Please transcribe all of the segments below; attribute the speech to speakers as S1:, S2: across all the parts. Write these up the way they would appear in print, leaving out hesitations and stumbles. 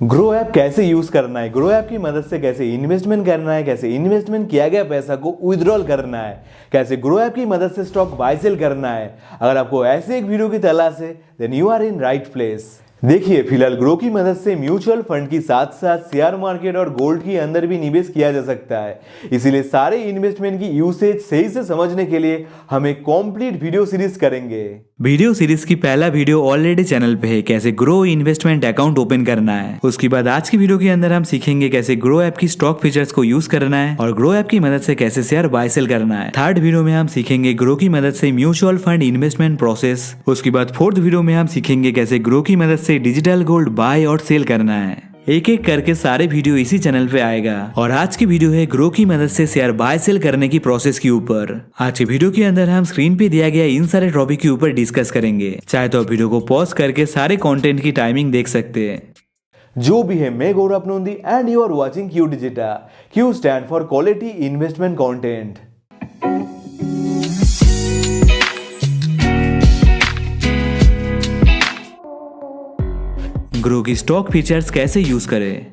S1: Grow app कैसे use करना है, ग्रो ऐप की मदद से कैसे इन्वेस्टमेंट करना है, कैसे इन्वेस्टमेंट किया गया पैसा को विड्रॉल करना है, कैसे ग्रो ऐप की मदद से स्टॉक बाय सेल करना है। अगर आपको ऐसे एक वीडियो की तलाश है then you are in right place. देखिए, फिलहाल ग्रो की मदद से म्यूचुअल फंड की साथ साथ शेयर मार्केट और गोल्ड के अंदर भी निवेश किया जा सकता है। इसीलिए सारे इन्वेस्टमेंट की यूसेज सही से समझने के लिए हम एक कंप्लीट वीडियो सीरीज करेंगे।
S2: वीडियो सीरीज की पहला वीडियो ऑलरेडी चैनल पे है, कैसे ग्रो इन्वेस्टमेंट अकाउंट ओपन करना है। उसके बाद आज की वीडियो के अंदर हम सीखेंगे कैसे ग्रो ऐप की स्टॉक फीचर्स को यूज करना है और ग्रो ऐप की मदद से कैसे शेयर बाय सेल करना है। थर्ड वीडियो में हम सीखेंगे ग्रो की मदद से म्यूचुअल फंड इन्वेस्टमेंट प्रोसेस। उसके बाद फोर्थ वीडियो में हम सीखेंगे कैसे ग्रो की मदद से डिजिटल गोल्ड बाय और सेल करना है। एक एक करके सारे वीडियो इसी चैनल पे आएगा। और आज की वीडियो है ग्रो की मदद से शेयर बाय सेल करने की प्रोसेस के ऊपर। आज की वीडियो के अंदर हम स्क्रीन पे दिया गया इन सारे टॉपिक के ऊपर डिस्कस करेंगे। चाहे तो आप वीडियो को पॉज करके सारे कंटेंट की टाइमिंग देख सकते हैं।
S1: जो भी है, मैं गौरव अपनोंदी and you are watching Q digital. Q stand for quality investment content.
S2: Groww की स्टॉक फीचर्स कैसे यूज करें।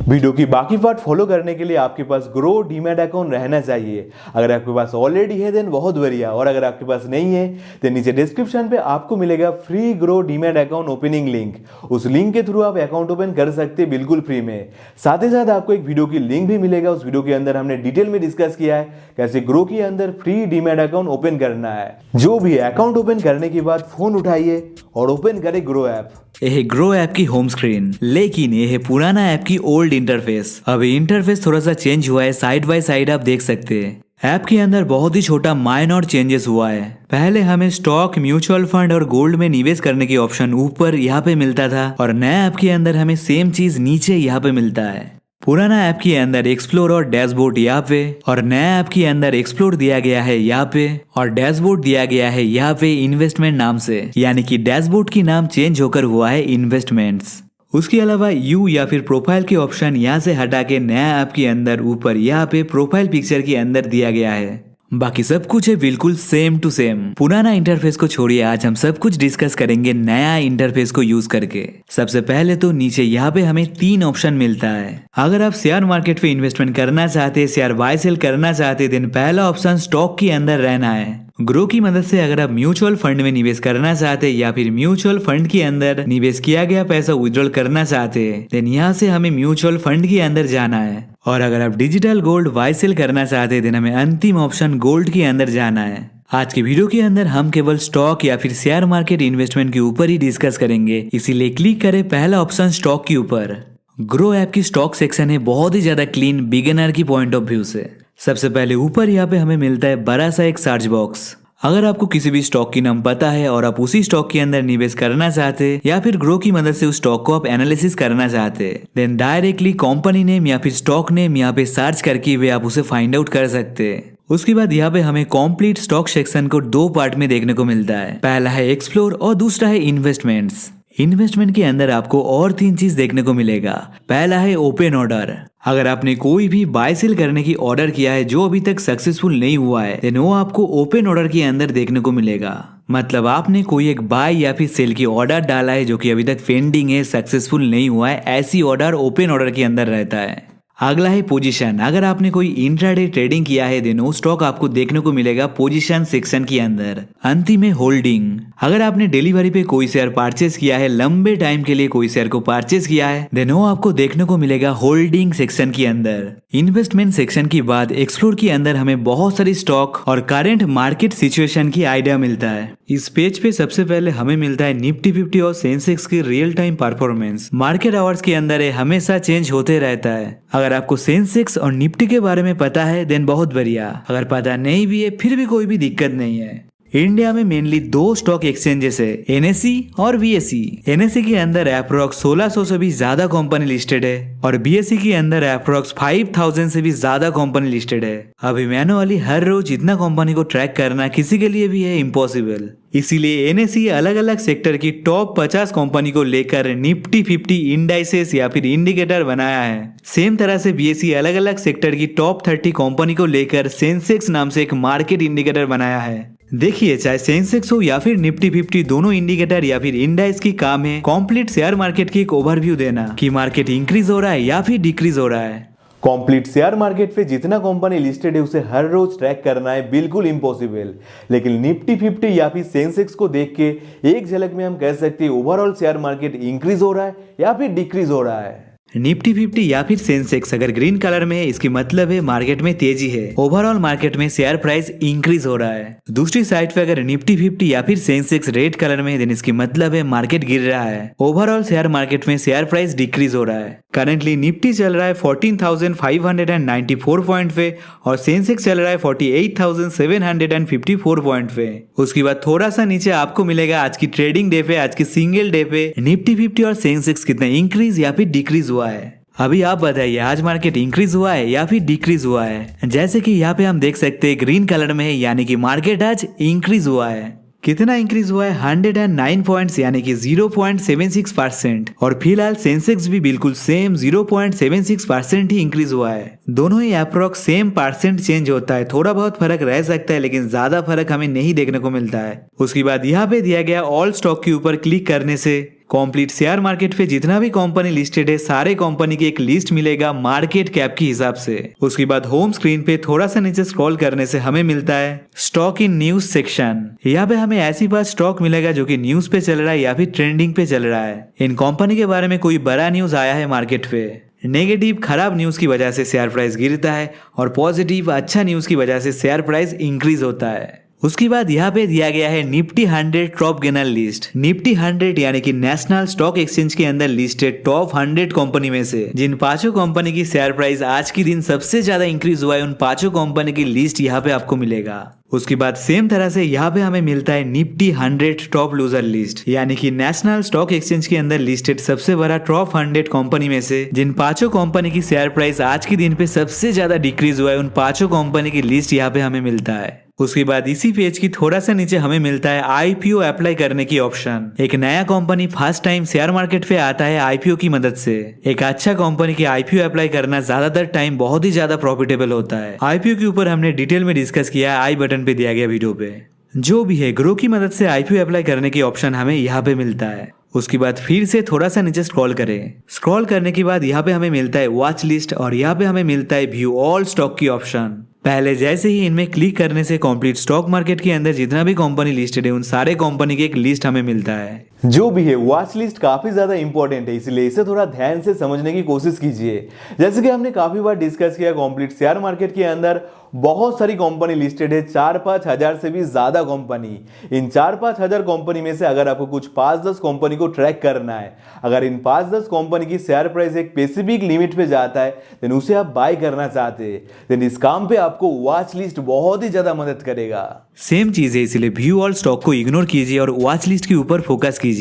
S1: वीडियो की बाकी पार्ट फॉलो करने के लिए आपके पास ग्रो डीमैट अकाउंट रहना चाहिए। अगर आपके पास ऑलरेडी है देन बहुत बढ़िया, और अगर आपके पास नहीं है तो नीचे डिस्क्रिप्शन पे आपको मिलेगा free grow demat account opening link. उस लिंक के थ्रू आप अकाउंट ओपन कर सकते हैं बिल्कुल फ्री में। साथ ही साथ आपको एक वीडियो की लिंक भी मिलेगा। उस वीडियो के अंदर हमने डिटेल में डिस्कस किया है कैसे ग्रो के अंदर फ्री डीमैट अकाउंट ओपन करना है। जो भी अकाउंट ओपन करने के बाद फोन उठाइए और ओपन करें ग्रो ऐप।
S2: यह ग्रो ऐप की होम स्क्रीन, लेकिन यह पुराना ऐप की ओल्ड इंटरफेस। अभी इंटरफेस थोड़ा सा चेंज हुआ है, साइड बाय साइड आप देख सकते हैं। ऐप के अंदर बहुत ही छोटा माइनर चेंजेस हुआ है। पहले हमें स्टॉक, म्यूचुअल फंड और गोल्ड में निवेश करने की ऑप्शन ऊपर यहाँ पे मिलता था, और नया ऐप के अंदर हमें सेम चीज नीचे यहाँ पे मिलता है। पुराना ऐप के अंदर एक्सप्लोर और डैशबोर्ड यहाँ पे, और नया ऐप के अंदर एक्सप्लोर दिया गया है यहाँ पे और डैशबोर्ड दिया गया है यहाँ पे इन्वेस्टमेंट नाम से। यानी कि डैशबोर्ड की नाम चेंज होकर हुआ है इन्वेस्टमेंट्स। उसके अलावा यू या फिर प्रोफाइल के ऑप्शन यहाँ से हटा के नया ऐप के अंदर ऊपर यहाँ पे प्रोफाइल पिक्चर के अंदर दिया गया है। बाकी सब कुछ है बिल्कुल सेम टू सेम। पुराना इंटरफेस को छोड़िए, आज हम सब कुछ डिस्कस करेंगे नया इंटरफेस को यूज करके। सबसे पहले तो नीचे यहाँ पे हमें 3 ऑप्शन मिलता है। अगर आप शेयर मार्केट पे इन्वेस्टमेंट करना चाहते, शेयर बाय सेल करना चाहते, देन पहला ऑप्शन स्टॉक के अंदर रहना है। ग्रो की मदद से अगर आप म्यूचुअल फंड में निवेश करना चाहते या फिर म्यूचुअल फंड के अंदर निवेश किया गया पैसा विड्रॉल करना चाहते, देन यहाँ से हमें म्यूचुअल फंड के अंदर जाना है। और अगर आप डिजिटल गोल्ड बाय सेल करना चाहते देन हमें अंतिम ऑप्शन गोल्ड के अंदर जाना है। आज के वीडियो के अंदर हम केवल स्टॉक या फिर शेयर मार्केट इन्वेस्टमेंट के ऊपर ही डिस्कस करेंगे, इसीलिए क्लिक करें पहला ऑप्शन स्टॉक के ऊपर। ग्रो ऐप की स्टॉक सेक्शन है बहुत ही ज्यादा क्लीन बिगिनर की पॉइंट ऑफ व्यू से। सबसे पहले ऊपर यहाँ पे हमें मिलता है बड़ा सा एक सर्च बॉक्स। अगर आपको किसी भी स्टॉक की नाम पता है और आप उसी स्टॉक के अंदर निवेश करना चाहते या फिर ग्रो की मदद से उस स्टॉक को आप एनालिसिस करना चाहते, देन डायरेक्टली कंपनी नेम या फिर स्टॉक नेम यहाँ पे सर्च करके भी आप उसे फाइंड आउट कर सकते। उसके बाद यहाँ पे हमें कंप्लीट स्टॉक सेक्शन को 2 पार्ट में देखने को मिलता है। पहला है एक्सप्लोर और दूसरा है इन्वेस्टमेंट्स। इन्वेस्टमेंट के अंदर आपको और 3 चीज देखने को मिलेगा। पहला है ओपन ऑर्डर। अगर आपने कोई भी बाय सेल करने की ऑर्डर किया है जो अभी तक सक्सेसफुल नहीं हुआ है, देन वो आपको ओपन ऑर्डर के अंदर देखने को मिलेगा। मतलब आपने कोई एक बाय या फिर सेल की ऑर्डर डाला है जो कि अभी तक पेंडिंग है, सक्सेसफुल नहीं हुआ है, ऐसी ऑर्डर ओपन ऑर्डर के अंदर रहता है। अगला है पोजीशन। अगर आपने कोई इंट्राडे ट्रेडिंग किया है देन वो स्टॉक आपको देखने को मिलेगा पोजीशन सेक्शन के अंदर। अंतिम है होल्डिंग। अगर आपने डिलीवरी पे कोई शेयर परचेज किया है, लंबे टाइम के लिए कोई शेयर को परचेज किया है, देन वो आपको देखने को मिलेगा होल्डिंग सेक्शन के अंदर। इन्वेस्टमेंट सेक्शन के बाद एक्सप्लोर के अंदर हमें बहुत सारी स्टॉक और करंट मार्केट सिचुएशन की आइडिया मिलता है। इस पेज पे सबसे पहले हमें मिलता है निफ्टी 50 और सेंसेक्स की real time performance. Market hours के अंदर हमेशा चेंज होते रहता है। अगर आपको सेंसेक्स और निफ्टी के बारे में पता है देन बहुत बढ़िया, अगर पता नहीं भी है फिर भी कोई भी दिक्कत नहीं है। इंडिया में मेनली 2 स्टॉक एक्सचेंजेस है, एनएसई और बीएसई। एनएसई के अंदर अप्रोक्स 1600 से भी ज्यादा कंपनी लिस्टेड है और बीएसई के अंदर अप्रोक्स 5000 से भी ज्यादा कंपनी लिस्टेड है। अभी मैनुअली हर रोज इतना कंपनी को ट्रैक करना किसी के लिए भी है इम्पॉसिबल। इसीलिए एनएसई अलग अलग सेक्टर की टॉप 50 कंपनी को लेकर निफ्टी 50 इंडाइसेस या फिर इंडिकेटर बनाया है। सेम तरह से बीएसई अलग अलग सेक्टर की टॉप 30 कंपनी को लेकर सेंसेक्स नाम से एक मार्केट इंडिकेटर बनाया है। देखिए, चाहे सेंसेक्स हो या फिर निफ्टी 50, दोनों इंडिकेटर या फिर इंडेक्स की काम है कंप्लीट शेयर मार्केट की एक ओवरव्यू देना कि मार्केट इंक्रीज हो रहा है या फिर डिक्रीज हो रहा है।
S1: कंप्लीट शेयर मार्केट पे जितना कंपनी लिस्टेड है उसे हर रोज ट्रैक करना है बिल्कुल इम्पॉसिबल, लेकिन निफ्टी 50 या फिर सेंसेक्स को देख के एक झलक में हम कह सकते हैं ओवरऑल शेयर मार्केट इंक्रीज हो रहा है या फिर डिक्रीज हो रहा है।
S2: निफ्टी 50 या फिर सेंसेक्स अगर ग्रीन कलर में है, इसकी मतलब है मार्केट में तेजी है, ओवरऑल मार्केट में शेयर प्राइस इंक्रीज हो रहा है। दूसरी साइड पे अगर निफ्टी 50 या फिर सेंसेक्स रेड कलर में है, देन इसकी मतलब है मार्केट गिर रहा है, ओवरऑल शेयर मार्केट में शेयर प्राइस डिक्रीज हो रहा है। करंटली निफ्टी चल रहा है 14,594 पॉइंट पे और सेंसेक्स चल रहा है 48,754 पॉइंट पे। उसके बाद थोड़ा सा नीचे आपको मिलेगा आज की ट्रेडिंग डे पे, आज की सिंगल डे पे निफ्टी 50 और सेंसेक्स कितना इंक्रीज या फिर डिक्रीज हुआ है। अभी आप बताइए आज मार्केट इंक्रीज हुआ है या फिर डिक्रीज हुआ है। जैसे कि यहाँ पे हम देख सकते हैं ग्रीन कलर में है, यानी कि मार्केट आज इंक्रीज हुआ है। कितना इंक्रीज हुआ है? 109 पॉइंट्स यानी कि 0.76%। और फिलहाल सेंसेक्स भी बिल्कुल सेम 0.76% ही इंक्रीज हुआ है। दोनों ही अप्रोक्स सेम परसेंट चेंज होता है, थोड़ा बहुत फर्क रह सकता है लेकिन ज्यादा फर्क हमें नहीं देखने को मिलता है। उसके बाद यहाँ पे दिया गया ऑल स्टॉक के ऊपर क्लिक करने से कंप्लीट शेयर मार्केट पे जितना भी कंपनी लिस्टेड है सारे कंपनी की एक लिस्ट मिलेगा मार्केट कैप के हिसाब से। उसके बाद होम स्क्रीन पे थोड़ा सा नीचे स्क्रॉल करने से हमें मिलता है स्टॉक इन न्यूज सेक्शन। यहाँ पे हमें ऐसी बात स्टॉक मिलेगा जो कि न्यूज पे चल रहा है या फिर ट्रेंडिंग पे चल रहा है। इन कंपनी के बारे में कोई बड़ा न्यूज आया है मार्केट पे, नेगेटिव खराब न्यूज की वजह से शेयर प्राइस गिरता है और पॉजिटिव अच्छा न्यूज की वजह से शेयर प्राइस इंक्रीज होता है। उसके बाद यहाँ पे दिया गया है Nifty 100 top gainer list. Nifty 100 यानी कि नेशनल स्टॉक एक्सचेंज के अंदर लिस्टेड टॉप 100 कंपनी में से जिन पांचों कंपनी की शेयर प्राइस आज के दिन सबसे ज्यादा इंक्रीज हुआ है, उन पांचों कंपनी की लिस्ट यहाँ पे आपको मिलेगा। उसके बाद सेम तरह से यहाँ पे हमें मिलता है निफ्टी 100 टॉप लूजर लिस्ट, यानी कि नेशनल स्टॉक एक्सचेंज के अंदर लिस्टेड सबसे बड़ा टॉप 100 कंपनी में से जिन पांचों कंपनी की शेयर प्राइस आज के दिन पे सबसे ज्यादा डिक्रीज हुआ है, उन पांचों कंपनी की लिस्ट यहाँ पे हमें मिलता है। उसके बाद इसी पेज की थोड़ा सा नीचे हमें मिलता है आईपीओ अप्लाई करने की ऑप्शन। एक नया company first time share market पे आता है आईपीओ की मदद से। एक अच्छा कंपनी की आईपीओ अप्लाई करना ज्यादातर टाइम बहुत ही ज्यादा प्रॉफिटेबल होता है। आईपीओ के ऊपर हमने डिटेल में डिस्कस किया है, आई बटन पे दिया गया वीडियो पे। जो भी है, ग्रो की मदद से आईपीओ अप्लाई करने की ऑप्शन हमें यहाँ पे मिलता है। उसके बाद फिर से थोड़ा सा नीचे स्क्रॉल करें। स्क्रॉल करने के बाद यहाँ पे हमें मिलता है वॉच लिस्ट और यहाँ पे हमें मिलता है व्यू ऑल स्टॉक की ऑप्शन। पहले जैसे ही इनमें क्लिक करने से कंप्लीट स्टॉक मार्केट के अंदर जितना भी कंपनी लिस्टेड है उन सारे कंपनी की एक लिस्ट हमें मिलता है।
S1: जो भी है, वॉच लिस्ट काफी ज्यादा इंपॉर्टेंट है, इसलिए इसे थोड़ा ध्यान से समझने की कोशिश कीजिए। जैसे कि हमने काफी बार डिस्कस किया, कंप्लीट शेयर मार्केट के अंदर बहुत सारी कंपनी लिस्टेड है, 4-5 हजार से भी ज्यादा कंपनी। इन 4-5 हजार कंपनी में से अगर आपको कुछ 5-10 कंपनी को ट्रैक करना है, अगर इन 5-10 कंपनी की शेयर प्राइस एक स्पेसिफिक लिमिट पे जाता है देन उसे आप बाय करना चाहते हैं, देन इस काम पे आपको वॉच लिस्ट बहुत ही ज्यादा मदद करेगा।
S2: सेम चीज है, इसलिए व्यू ऑल स्टॉक को इग्नोर कीजिए और वॉच लिस्ट के ऊपर फोकस कीजिए।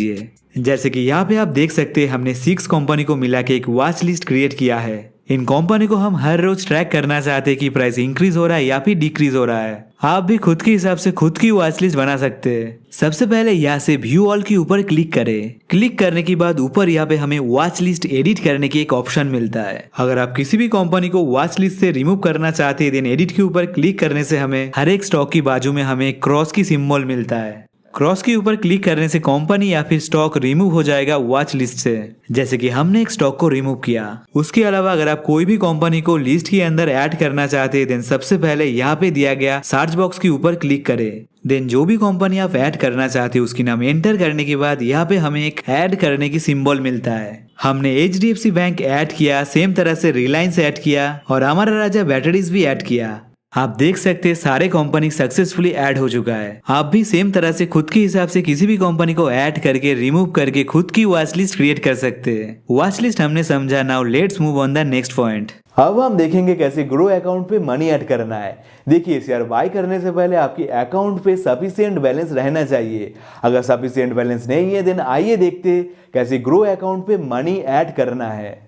S2: जैसे कि यहाँ पे आप देख सकते हैं हमने 6 कंपनी को मिला के एक वॉच लिस्ट क्रिएट किया है। इन कंपनी को हम हर रोज ट्रैक करना चाहते हैं कि प्राइस इंक्रीज हो रहा है या फिर डिक्रीज हो रहा है। आप भी खुद के हिसाब से खुद की वॉच लिस्ट बना सकते हैं। सबसे पहले यहाँ से व्यू ऑल के ऊपर क्लिक करें। क्लिक करने के बाद ऊपर यहाँ पे हमें वॉच लिस्ट एडिट करने की एक ऑप्शन मिलता है। अगर आप किसी भी कंपनी को वॉच लिस्ट से रिमूव करना चाहते हैं देन एडिट के ऊपर क्लिक करने से हमें हर एक स्टॉक की बाजू में हमें क्रॉस की सिंबल मिलता है। क्रॉस के ऊपर क्लिक करने से कंपनी या फिर स्टॉक रिमूव हो जाएगा वॉच लिस्ट से, जैसे कि हमने एक स्टॉक को रिमूव किया। उसके अलावा अगर आप कोई भी कंपनी को लिस्ट के अंदर ऐड करना चाहते हैं देन सबसे पहले यहाँ पे दिया गया सर्च बॉक्स के ऊपर क्लिक करें। देन जो भी कंपनी आप ऐड करना चाहते हैं उसकी नाम एंटर करने के बाद यहाँ पे हमें एक ऐड करने की सिंबल मिलता है। हमने HDFC बैंक ऐड किया, सेम तरह से रिलायंस ऐड किया और अमर राजा बैटरीज भी ऐड किया। आप देख सकते हैं सारे कंपनी सक्सेसफुली ऐड हो चुका है। आप भी सेम तरह से खुद के हिसाब से किसी भी कंपनी को ऐड करके रिमूव करके खुद की वॉच लिस्ट क्रिएट कर सकते हैं। वॉच लिस्ट हमने समझा, now let's move on the next point.
S1: अब हम देखेंगे कैसे ग्रो अकाउंट पे मनी ऐड करना है। देखिए, शेयर बाय करने से पहले आपके अकाउंट पे सफिशिएंट बैलेंस रहना चाहिए। अगर सफिशिएंट बैलेंस नहीं है देन आइए देखते हैं कैसे ग्रो अकाउंट पे मनी ऐड करना है।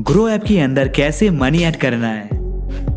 S2: ग्रो ऐप के अंदर कैसे मनी ऐड करना है।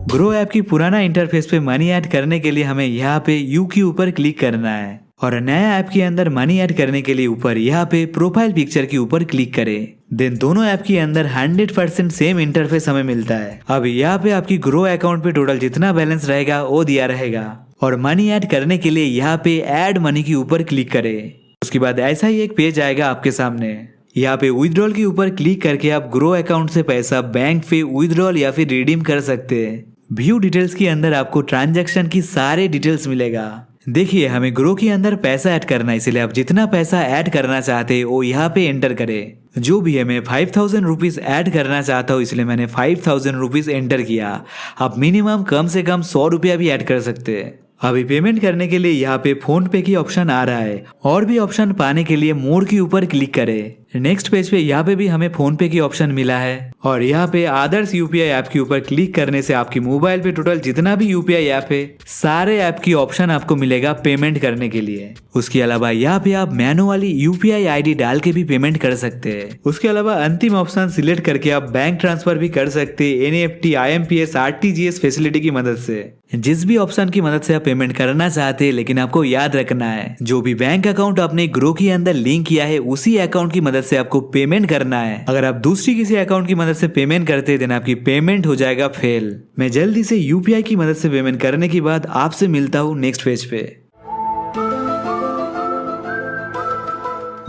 S2: ग्रो ऐप की पुराना इंटरफेस पे मनी ऐड करने के लिए हमें यहाँ पे यू के ऊपर क्लिक करना है और नया ऐप के अंदर मनी ऐड करने के लिए ऊपर यहाँ पे प्रोफाइल पिक्चर के ऊपर क्लिक करें। देन दोनों ऐप के अंदर 100% सेम इंटरफेस हमें मिलता है। अब यहाँ पे आपकी ग्रो अकाउंट पे टोटल जितना बैलेंस रहेगा वो दिया रहेगा और मनी ऐड करने के लिए यहाँ पे ऐड मनी के ऊपर क्लिक करें। उसके बाद ऐसा ही एक पेज आएगा आपके सामने। यहाँ पे विथड्रॉल के ऊपर क्लिक करके आप ग्रो अकाउंट से पैसा बैंक पे विथड्रॉल या फिर रिडीम कर सकते हैं। व्यू डिटेल्स के अंदर आपको ट्रांजैक्शन की सारे डिटेल्स मिलेगा। देखिए हमें ग्रो के अंदर पैसा ऐड करना है, इसलिए आप जितना पैसा ऐड करना चाहते हैं वो यहाँ पे एंटर करें। जो भी है मैं 5000 रुपीज ऐड करना चाहता हूँ, इसलिए मैंने 5000 रुपीज एंटर किया। आप मिनिमम कम से कम 100 रुपया भी ऐड कर सकते हैं। अभी पेमेंट करने के लिए यहाँ पे फोन पे की ऑप्शन आ रहा है, और भी ऑप्शन पाने के लिए मोर के ऊपर क्लिक करें। नेक्स्ट पेज पे यहाँ पे भी हमें फोन पे की ऑप्शन मिला है, और यहाँ पे आदर्स यूपीआई ऐप के ऊपर क्लिक करने से आपकी मोबाइल पे टोटल जितना भी यूपीआई ऐप है सारे ऐप की ऑप्शन आपको मिलेगा पेमेंट करने के लिए। उसके अलावा यहाँ पे आप मैनुअली यूपीआई आईडी डाल के भी पेमेंट कर सकते हैं। उसके अलावा अंतिम ऑप्शन सिलेक्ट करके आप बैंक ट्रांसफर भी कर सकते हैं एनईएफटी, आईएमपीएस, आरटीजीएस फैसिलिटी की मदद से। जिस भी ऑप्शन की मदद से आप पेमेंट करना चाहते हैं, लेकिन आपको याद रखना है जो भी बैंक अकाउंट आपने ग्रो के अंदर लिंक किया है उसी अकाउंट की मदद से आपको पेमेंट करना है। अगर आप दूसरी किसी अकाउंट की मदद से पेमेंट करते हैं देन आपकी पेमेंट हो जाएगा फेल। मैं जल्दी से यूपीआई की मदद से पेमेंट करने के बाद आपसे मिलता हूँ नेक्स्ट पेज पे।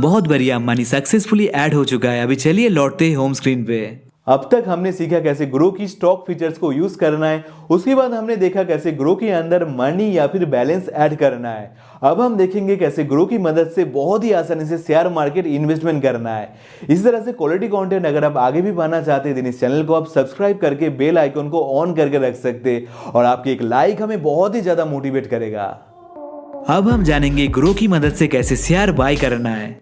S2: बहुत बढ़िया, मनी सक्सेसफुली ऐड हो चुका है। अभी चलिए लौटते हैं होम स्क्रीन पे।
S1: अब तक हमने सीखा कैसे ग्रो की स्टॉक फीचर्स को यूज करना है। उसके बाद हमने देखा कैसे ग्रो के अंदर मनी या फिर बैलेंस ऐड करना है। अब हम देखेंगे कैसे ग्रो की मदद से बहुत ही आसानी से शेयर मार्केट इन्वेस्टमेंट करना है। इस तरह से क्वालिटी कंटेंट अगर आप आगे भी पाना चाहते हैं तो इस चैनल को आप सब्सक्राइब करके बेल आइकन को ऑन करके रख सकते हैं, और आपकी एक लाइक हमें बहुत ही ज्यादा मोटिवेट करेगा।
S2: अब हम जानेंगे ग्रो की मदद से कैसे शेयर बाय करना है।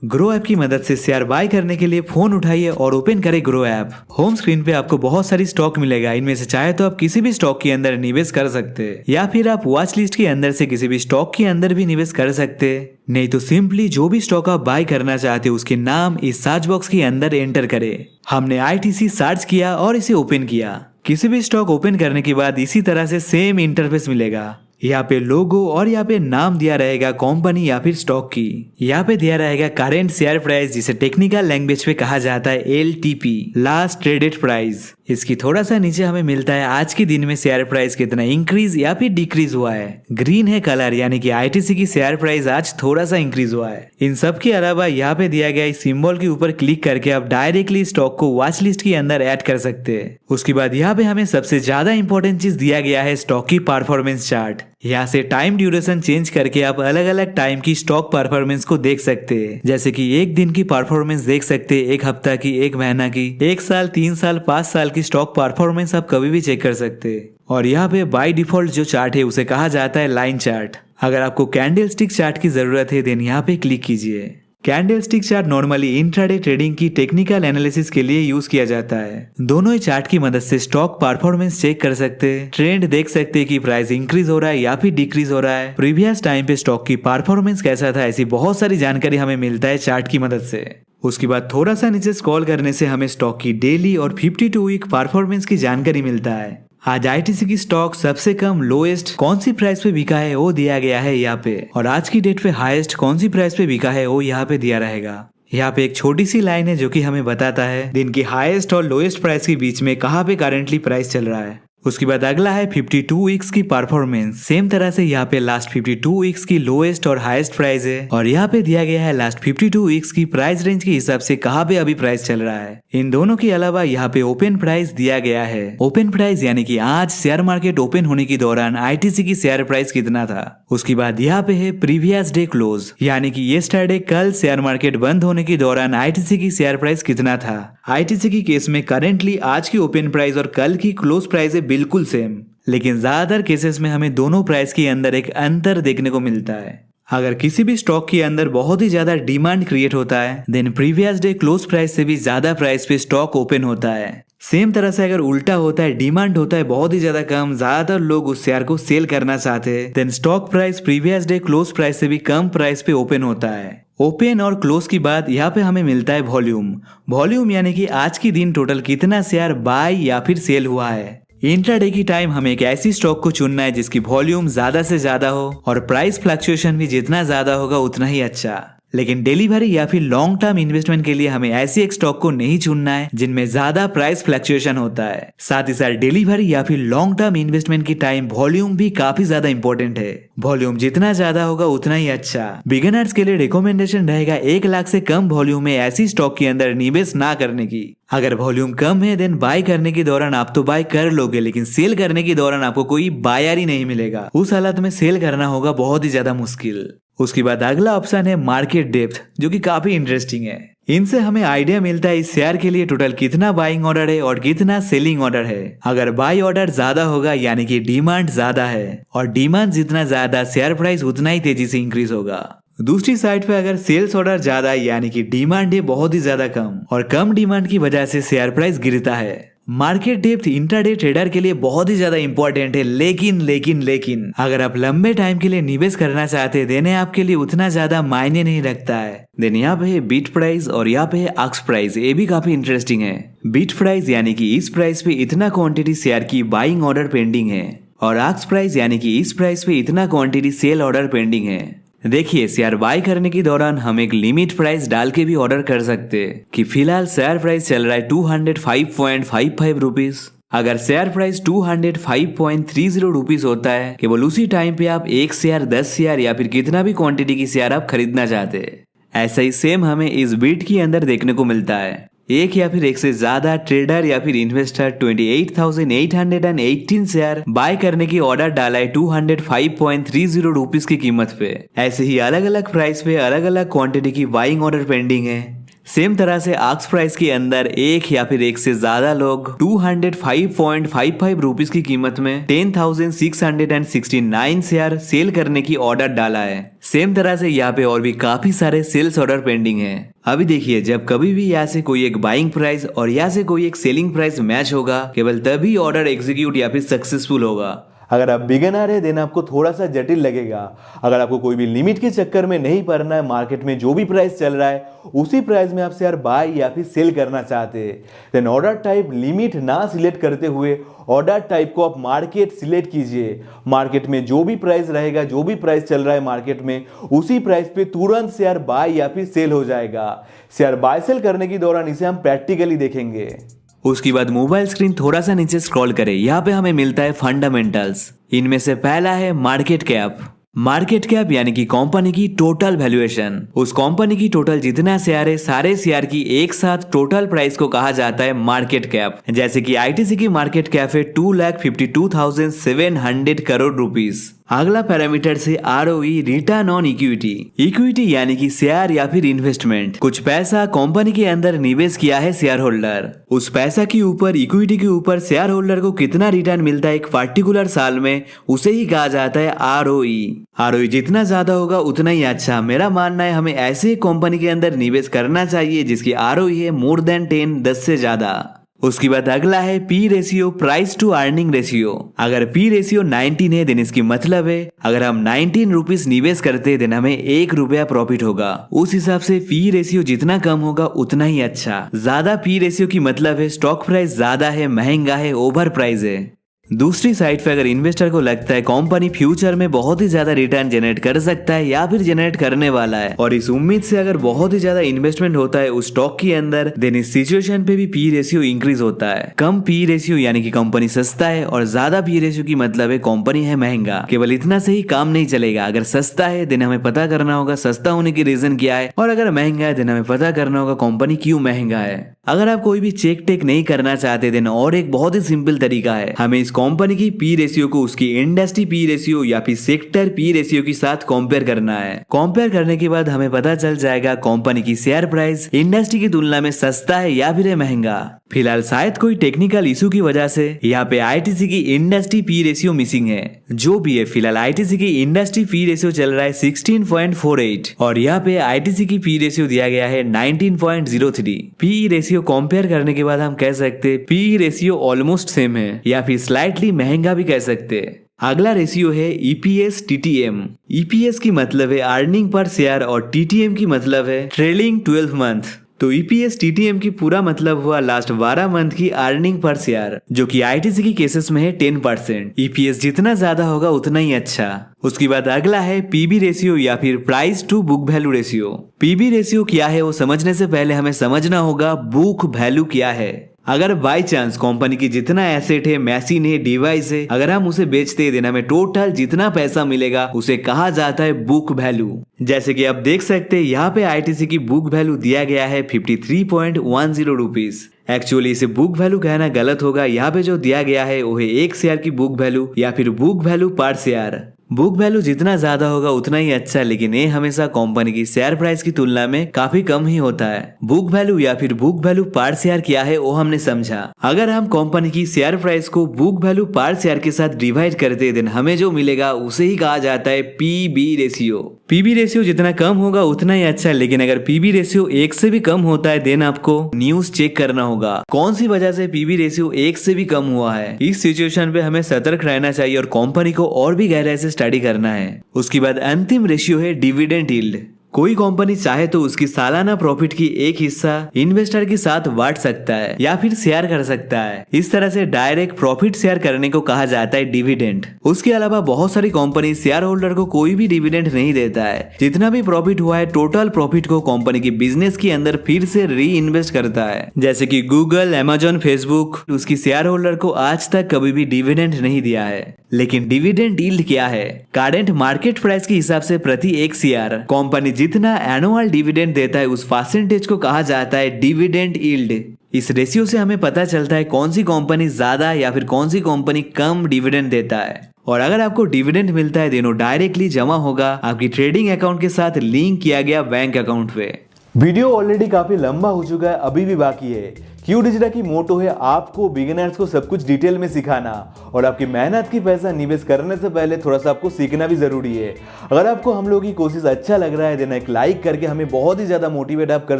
S2: ग्रो ऐप की मदद से शेयर बाय करने के लिए फोन उठाइए और ओपन करें ग्रो ऐप। होम स्क्रीन पे आपको बहुत सारी स्टॉक मिलेगा, इनमें से चाहे तो आप किसी भी स्टॉक के अंदर निवेश कर सकते हैं, या फिर आप वॉच लिस्ट के अंदर से किसी भी स्टॉक के अंदर भी निवेश कर सकते हैं। नहीं तो सिंपली जो भी स्टॉक आप बाय करना चाहते हैं उसके नाम इस सर्च बॉक्स के अंदर एंटर करें। हमने ITC सर्च किया और इसे ओपन किया। किसी भी स्टॉक ओपन करने के बाद इसी तरह से सेम इंटरफेस मिलेगा। यहाँ पे लोगो और यहाँ पे नाम दिया रहेगा कंपनी या फिर स्टॉक की। यहाँ पे दिया रहेगा करंट शेयर प्राइस, जिसे टेक्निकल लैंग्वेज पे कहा जाता है LTP, लास्ट ट्रेडेड प्राइस। इसकी थोड़ा सा नीचे हमें मिलता है आज के दिन में शेयर प्राइस कितना इंक्रीज या फिर डिक्रीज हुआ है। ग्रीन है कलर, यानी कि ITC की शेयर प्राइस आज थोड़ा सा इंक्रीज हुआ है। इन सब के अलावा यहाँ पे दिया गया इस सिंबल के ऊपर क्लिक करके आप डायरेक्टली स्टॉक को वॉच लिस्ट के अंदर ऐड कर सकते हैं। उसके बाद यहाँ पे हमें सबसे ज्यादा इंपॉर्टेंट चीज दिया गया है स्टॉक की परफॉर्मेंस चार्ट। यहाँ से टाइम ड्यूरेशन चेंज करके आप अलग अलग टाइम की स्टॉक परफॉर्मेंस को देख सकते हैं, जैसे कि एक दिन की परफॉर्मेंस देख सकते हैं, एक हफ्ता की, एक महीना की, 1 साल, 3 साल, 5 साल की स्टॉक परफॉर्मेंस आप कभी भी चेक कर सकते हैं। और यहाँ पे बाय डिफॉल्ट जो चार्ट है उसे कहा जाता है लाइन चार्ट। अगर आपको कैंडलस्टिक चार्ट की जरूरत है देन यहाँ पे क्लिक कीजिए। Candlestick chart normally intraday trading की टेक्निकल एनालिसिस के लिए यूज किया जाता है। दोनों ही चार्ट की मदद से स्टॉक परफॉर्मेंस चेक कर सकते हैं, ट्रेंड देख सकते हैं कि प्राइस इंक्रीज हो रहा है या फिर डिक्रीज हो रहा है, प्रीवियस टाइम पे स्टॉक की परफॉर्मेंस कैसा था, ऐसी बहुत सारी जानकारी हमें मिलता है चार्ट की मदद से। उसके बाद थोड़ा सा नीचे स्क्रॉल करने से हमें स्टॉक की डेली और 52 वीक परफॉर्मेंस की जानकारी मिलता है। आज ITC की स्टॉक सबसे कम लोएस्ट कौन सी प्राइस पे बिका है वो दिया गया है यहाँ पे, और आज की डेट पे हाईएस्ट कौन सी प्राइस पे बिका है वो यहाँ पे दिया रहेगा। यहाँ पे एक छोटी सी लाइन है जो कि हमें बताता है दिन की हाईएस्ट और लोएस्ट प्राइस के बीच में कहाँ पे करंटली प्राइस चल रहा है। उसके बाद अगला है 52 वीक्स की परफॉर्मेंस। सेम तरह से यहाँ पे लास्ट 52 वीक्स की लोएस्ट और हाईएस्ट प्राइस है, और यहाँ पे दिया गया है लास्ट 52 वीक्स की प्राइस रेंज के हिसाब से कहाँ पे अभी प्राइस चल रहा है। इन दोनों के अलावा यहाँ पे ओपन प्राइस दिया गया है। ओपन प्राइस यानी कि आज शेयर मार्केट ओपन होने के दौरान ITC की शेयर प्राइस कितना था। उसके बाद यहाँ पे है प्रीवियस डे क्लोज, यानी कि यस्टरडे कल शेयर मार्केट बंद होने के दौरान ITC की शेयर प्राइस कितना था। ITC की केस में करेंटली आज की ओपन प्राइस और कल की क्लोज प्राइस है बिल्कुल सेम, लेकिन ज्यादातर केसेस में हमें दोनों प्राइस के अंदर एक अंतर देखने को मिलता है। अगर किसी भी स्टॉक के अंदर बहुत ही ज्यादा डिमांड क्रिएट होता है then previous day close price से भी ज्यादा प्राइस पे स्टॉक ओपन होता है। सेम तरह से अगर उल्टा होता है, डिमांड होता है बहुत ही ज्यादा कम, ज्यादातर लोग उस शेयर को सेल करना चाहते हैं, then stock price previous day close price से भी कम प्राइस पे ओपन होता है। ओपन और क्लोज की बात यहाँ पे हमें मिलता है वॉल्यूम। वॉल्यूम यानी कि आज की दिन टोटल कितना शेयर बाय या फिर सेल हुआ है। इंट्राडे की टाइम हमें एक ऐसी स्टॉक को चुनना है जिसकी वॉल्यूम ज्यादा से ज्यादा हो और प्राइस फ्लक्चुएशन भी जितना ज्यादा होगा उतना ही अच्छा। लेकिन डिलीवरी या फिर लॉन्ग टर्म इन्वेस्टमेंट के लिए हमें ऐसे एक स्टॉक को नहीं चुनना है जिनमें ज्यादा प्राइस फ्लक्चुएशन होता है। साथ ही साथ डिलीवरी या फिर लॉन्ग टर्म इन्वेस्टमेंट की टाइम वॉल्यूम भी काफी ज्यादा इंपॉर्टेंट है। वॉल्यूम जितना ज्यादा होगा उतना ही अच्छा। बिगिनर्स के लिए रिकमेंडेशन रहेगा 1 लाख से कम वॉल्यूम में ऐसी स्टॉक के अंदर निवेश ना करने की। अगर वॉल्यूम कम है देन बाय करने के दौरान आप तो बाय कर लोगे, लेकिन सेल करने के दौरान आपको कोई बायर ही नहीं मिलेगा। उस हालत में सेल करना होगा बहुत ही ज्यादा मुश्किल। उसके बाद अगला ऑप्शन है मार्केट डेप्थ, जो कि काफी इंटरेस्टिंग है। इनसे हमें आइडिया मिलता है इस शेयर के लिए टोटल कितना बाइंग ऑर्डर है और कितना सेलिंग ऑर्डर है। अगर बाय ऑर्डर ज्यादा होगा यानी कि डिमांड ज्यादा है, और डिमांड जितना ज्यादा शेयर प्राइस उतना ही तेजी से इंक्रीज होगा। दूसरी साइड पे अगर सेल्स ऑर्डर ज्यादा है यानी कि डिमांड है बहुत ही ज्यादा कम, और कम डिमांड की वजह से शेयर प्राइस गिरता है। मार्केट डेप्थ इंट्राडे ट्रेडर के लिए बहुत ही ज्यादा इंपॉर्टेंट है, लेकिन अगर आप लंबे टाइम के लिए निवेश करना चाहते हैं देने आपके लिए उतना ज्यादा मायने नहीं रखता है। देन यहाँ पे है बिट प्राइस और यहाँ पे है आस्क प्राइस, ये भी काफी इंटरेस्टिंग है। बिट प्राइस यानी कि इस प्राइस पे इतना क्वांटिटी शेयर की बाइंग ऑर्डर पेंडिंग है, और आस्क प्राइस यानी कि इस प्राइस पे इतना क्वांटिटी सेल ऑर्डर पेंडिंग है। देखिए शेयर बाय करने के दौरान हम एक लिमिट प्राइस डाल के भी ऑर्डर कर सकते हैं कि फिलहाल शेयर प्राइस चल रहा है 205.55 रुपीज। अगर शेयर प्राइस 205.30 रुपीज होता है, केवल उसी टाइम पे आप 1 शेयर 10 शेयर या फिर कितना भी क्वांटिटी की शेयर आप खरीदना चाहते हैं। ऐसा ही सेम हमें इस बिट के अंदर देखने को मिलता है। एक या फिर एक से ज्यादा ट्रेडर या फिर इन्वेस्टर 28,818 शेयर बाय करने की ऑर्डर डाला है 205.30 रुपीज की कीमत पे। ऐसे ही अलग अलग प्राइस पे अलग अलग क्वांटिटी की बाइंग ऑर्डर पेंडिंग है। सेम तरह से आस्क प्राइस के अंदर एक या फिर एक से ज्यादा लोग 205.55 रुपीज की कीमत में 10,669 शेयर सेल करने की ऑर्डर डाला है। सेम तरह से यहाँ पे और भी काफी सारे सेल्स ऑर्डर पेंडिंग है। अभी देखिए जब कभी भी यहाँ से कोई एक बाइंग प्राइस और यहाँ से कोई एक सेलिंग प्राइस मैच होगा, केवल तभी ऑर्डर एग्जीक्यूट या फिर सक्सेसफुल होगा।
S1: अगर आप बिगिनर है देन आपको थोड़ा सा जटिल लगेगा। अगर आपको कोई भी लिमिट के चक्कर में नहीं पड़ना है, मार्केट में जो भी प्राइस चल रहा है उसी प्राइस में आप शेयर बाय या फिर सेल करना चाहते हैं, देन ऑर्डर टाइप लिमिट ना सिलेक्ट करते हुए ऑर्डर टाइप को आप मार्केट सिलेक्ट कीजिए। मार्केट में जो भी प्राइस रहेगा, जो भी प्राइस चल रहा है मार्केट में, उसी प्राइस पे तुरंत शेयर बाय या फिर सेल हो जाएगा। शेयर बाय सेल करने के दौरान इसे हम प्रैक्टिकली देखेंगे।
S2: उसके बाद मोबाइल स्क्रीन थोड़ा सा नीचे स्क्रॉल करें, यहाँ पे हमें मिलता है फंडामेंटल्स। इनमें से पहला है मार्केट कैप। मार्केट कैप यानी कि कंपनी की टोटल वैल्यूएशन। उस कंपनी की टोटल जितना शेयर है सारे शेयर की एक साथ टोटल प्राइस को कहा जाता है मार्केट कैप। जैसे कि आईटीसी की मार्केट कैप है 2,52,700 करोड़ रुपीस। अगला पैरामीटर से ROE, return on equity. Equity यानी कि शेयर या फिर इन्वेस्टमेंट। कुछ पैसा कंपनी के अंदर निवेश किया है शेयर होल्डर, उस पैसा के ऊपर इक्विटी के ऊपर शेयर होल्डर को कितना रिटर्न मिलता है एक पर्टिकुलर साल में, उसे ही कहा जाता है आरओई। आरओई जितना ज्यादा होगा उतना ही अच्छा। मेरा मानना है हमें ऐसे कंपनी के अंदर निवेश करना चाहिए जिसकी आरओई है मोर देन 10 से ज्यादा। उसके बाद अगला है P ratio, price to earning ratio. अगर पी रेशियो 19 है देन इसकी मतलब है अगर हम 19 रुपीज निवेश करते हैं देन हमें 1 रुपया प्रॉफिट होगा। उस हिसाब से पी रेशियो जितना कम होगा उतना ही अच्छा। ज्यादा पी रेशियो की मतलब है स्टॉक प्राइस ज्यादा है, महंगा है, ओवर प्राइस है। दूसरी साइड पे अगर इन्वेस्टर को लगता है कंपनी फ्यूचर में बहुत ही ज्यादा रिटर्न जनरेट कर सकता है या फिर जनरेट करने वाला है, और इस उम्मीद से अगर बहुत ही ज्यादा इन्वेस्टमेंट होता है उस स्टॉक के अंदर, देन इस सिचुएशन पे भी पी रेशियो इंक्रीज होता है। कम पी रेशियो यानी कि कंपनी सस्ता है, और ज्यादा पी रेशियो की मतलब है कंपनी है महंगा। केवल इतना से ही काम नहीं चलेगा। अगर सस्ता है देन हमें पता करना होगा सस्ता होने की रीजन क्या है, और अगर महंगा है देन हमें पता करना होगा कंपनी क्यों महंगा है। अगर आप कोई भी चेक टेक नहीं करना चाहते देन और एक बहुत ही सिंपल तरीका है, हमें इस कंपनी की पी रेशियो को उसकी इंडस्ट्री पी रेशियो या फिर सेक्टर पी रेशियो के साथ कंपेयर करना है। कंपेयर करने के बाद हमें पता चल जाएगा कंपनी की शेयर प्राइस इंडस्ट्री की तुलना में सस्ता है या फिर महंगा। फिलहाल शायद कोई टेक्निकल इशू की वजह से यहाँ पे आईटीसी की इंडस्ट्री पी रेशियो मिसिंग है। जो भी है फिलहाल आईटीसी की इंडस्ट्री पी रेशियो चल रहा है 16.48, और यहाँ पे आईटीसी की पी रेशियो दिया गया है 19.03। पी रेशियो कंपेयर करने के बाद हम कह सकते हैं पी रेशियो ऑलमोस्ट सेम है, या फिर स्लाइटली महंगा भी कह सकते हैं। अगला रेशियो है ईपीएस टीटीएम। ईपीएस की मतलब है अर्निंग पर शेयर और टीटीएम की मतलब है ट्रेलिंग 12 मंथ। तो ईपीएस टीटीएम की पूरा मतलब हुआ लास्ट 12 मंथ की अर्निंग पर शेयर, जो कि आईटीसी की केसेस में है 10%। ईपीएस जितना ज्यादा होगा उतना ही अच्छा। उसके बाद अगला है पीबी रेशियो या फिर price to book value ratio. PB ratio क्या है वो समझने से पहले हमें समझना होगा बुक वैल्यू क्या है। अगर बाई चांस कंपनी की जितना एसेट है, मशीन है, डिवाइस है, अगर हम उसे बेचते दिन हमें टोटल जितना पैसा मिलेगा उसे कहा जाता है बुक वैल्यू। जैसे कि आप देख सकते हैं यहाँ पे आईटीसी की बुक वैल्यू दिया गया है 53.10 रुपीज। एक्चुअली इसे बुक वैल्यू कहना गलत होगा। यहाँ पे जो दिया गया है वो है एक शेयर की बुक वैल्यू या फिर बुक वैल्यू पर शेयर। बुक वैल्यू जितना ज्यादा होगा उतना ही अच्छा, लेकिन ये हमेशा कंपनी की शेयर प्राइस की तुलना में काफी कम ही होता है। बुक वैल्यू या फिर बुक वैल्यू पर शेयर क्या है वो हमने समझा। अगर हम कंपनी की शेयर प्राइस को बुक वैल्यू पर शेयर के साथ डिवाइड करते देन हमें जो मिलेगा उसे ही कहा जाता है पीबी रेशियो। पीबी रेशियो जितना कम होगा उतना ही अच्छा, लेकिन अगर पीबी रेशियो 1 से भी कम होता है देन आपको न्यूज चेक करना होगा कौन सी वजह से पीबी रेशियो 1 से भी कम हुआ है। इस सिचुएशन पे हमें सतर्क रहना चाहिए और कंपनी को और भी गहराई से स्टडी करना है। उसके बाद अंतिम रेशियो है डिविडेंड यील्ड। कोई कंपनी चाहे तो उसकी सालाना प्रॉफिट की एक हिस्सा इन्वेस्टर के साथ बांट सकता है या फिर शेयर कर सकता है। इस तरह से डायरेक्ट प्रॉफिट शेयर करने को कहा जाता है डिविडेंड। उसके अलावा बहुत सारी कंपनी शेयर होल्डर को कोई भी डिविडेंड नहीं देता है। जितना भी प्रॉफिट हुआ है टोटल प्रॉफिट को कंपनी की बिजनेस के अंदर फिर से री इन्वेस्ट करता है। जैसे कि गूगल, अमेजोन, फेसबुक उसकी शेयर होल्डर को आज तक कभी भी डिविडेंड नहीं दिया है। लेकिन डिविडेंड यील्ड क्या है? करंट मार्केट प्राइस के हिसाब से प्रति एक शेयर कंपनी जितना एनुअल डिविडेंड देता है उस परसेंटेज को कहा जाता है डिविडेंड यील्ड। इस रेशियो से हमें पता चलता है कौन सी कंपनी ज्यादा या फिर कौन सी कंपनी कम डिविडेंड देता है। और अगर आपको डिविडेंड मिलता है देनो डायरेक्टली जमा होगा आपकी ट्रेडिंग अकाउंट के साथ लिंक किया गया बैंक अकाउंट पे।
S1: वीडियो ऑलरेडी काफी लंबा हो चुका है, अभी भी बाकी है। क्यू डिजिटल की मोटो है आपको बिगिनर्स को सब कुछ डिटेल में सिखाना और आपकी मेहनत की पैसा निवेश करने से पहले थोड़ा सा आपको सीखना भी जरूरी है। अगर आपको हम लोगों की कोशिश अच्छा लग रहा है देना एक लाइक करके हमें बहुत ही ज्यादा मोटिवेट आप कर